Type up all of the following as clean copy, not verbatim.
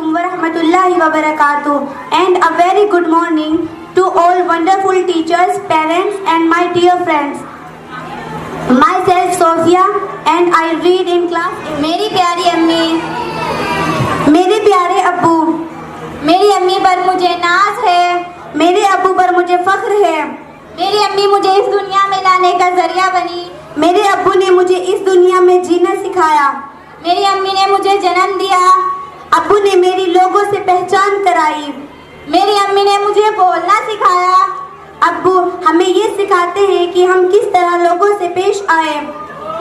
alaikum wa rahmatullahi wa barakatuh, and a very good morning to all wonderful teachers, parents and my dear friends. Myself Sophia and I read in class. मेरी प्यारी अम्मी, मेरे प्यारे अब्बू, मेरी अम्मी पर मुझे नाज है, मेरे अब्बू पर मुझे फख्र है। मेरी अम्मी मुझे इस दुनिया में लाने का जरिया बनी, मेरे अब्बू ने मुझे इस दुनिया में जीना सिखाया। मेरी अम्मी ने मुझे जन्म दिया, अब्बू ने मेरी लोगों से पहचान कराई। मेरी अम्मी ने मुझे बोलना सिखाया, अब्बू हमें ये सिखाते हैं कि हम किस तरह लोगों से पेश आए।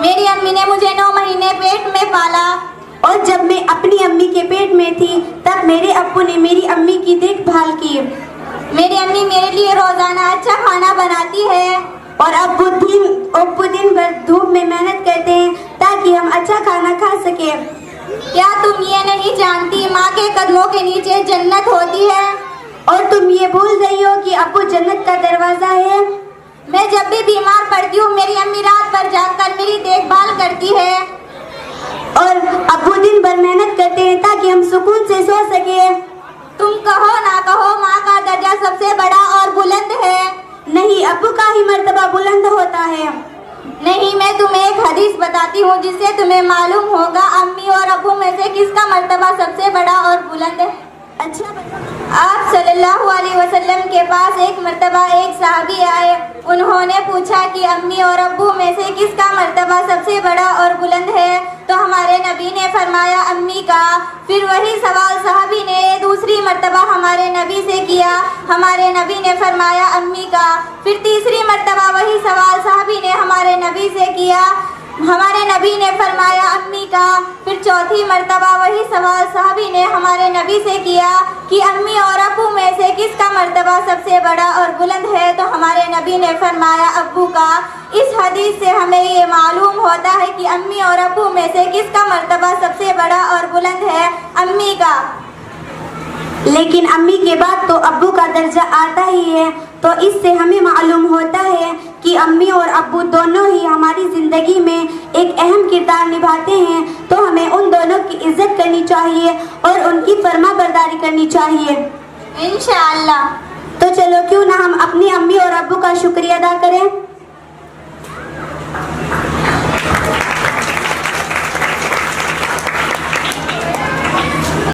मेरी अम्मी ने मुझे 9 महीने पेट में पाला, और जब मैं अपनी अम्मी के पेट में थी तब मेरे अब्बू ने मेरी अम्मी की देखभाल की। मेरी अम्मी मेरे लिए रोजाना अच्छा खाना बनाती है, और अब्बू दिन भर धूप में मेहनत करते हैं ताकि हम अच्छा खाना खा सके। क्या तुम ये नहीं जानती माँ के कदमों के नीचे जन्नत होती है? और तुम ये भूल रही हो कि अब्बू जन्नत का दरवाजा है। मैं जब भी बीमार पड़ती हूँ मेरी अम्मी रात भर जागकर मेरी देखभाल करती है, और अब्बू दिन भर मेहनत करते हैं ताकि हम सुकून से सो सके। तुम कहो ना कहो माँ का दर्जा सबसे बड़ा और बुलंद है। नहीं, अब्बू का ही मर्तबा बुलंद होता है। नहीं, मैं तुम्हें एक हदीस बताती हूँ जिससे तुम्हें मालूम होगा अम्मी और अब्बू में से किसका मर्तबा सबसे बड़ा और बुलंद है। अच्छा, आप सल्लल्लाहु अलैहि वसल्लम के पास एक मर्तबा एक सहाबी आए। उन्होंने पूछा कि अम्मी और अब्बू में से किसका मर्तबा सबसे बड़ा और बुलंद है, तो हमारे नबी ने फरमाया अम्मी का। फिर वही सवाल सहाबी ने दूसरी मर्तबा हमारे नबी से किया, हमारे नबी ने फरमाया अम्मी का। फिर तीसरी मर्तबा वही सवाल सहाबी ने हमारे नबी से किया, हमारे नबी ने फरमाया अम्मी का। फिर चौथी मर्तबा वही सवाल सहाबी ने हमारे नबी से किया कि अम्मी और अब्बू में से किसका मर्तबा सबसे बड़ा और बुलंद है, तो हमारे नबी ने फरमाया अब्बू का। इस हदीस से हमें ये मालूम होता है कि अम्मी और अब्बू में से किसका मर्तबा सबसे बड़ा और बुलंद है, अम्मी का। लेकिन अम्मी के बाद तो अब्बू का दर्जा आता ही है, तो इससे हमें मालूम होता है कि अम्मी और अब्बू दोनों ही हमारी ज़िंदगी में एक अहम किरदार निभाते हैं। तो हमें उन दोनों की इज्जत करनी चाहिए और उनकी फरमाबरदारी करनी चाहिए इंशाअल्लाह। तो चलो क्यों ना हम अपनी अम्मी और अब्बू का शुक्रिया अदा करें।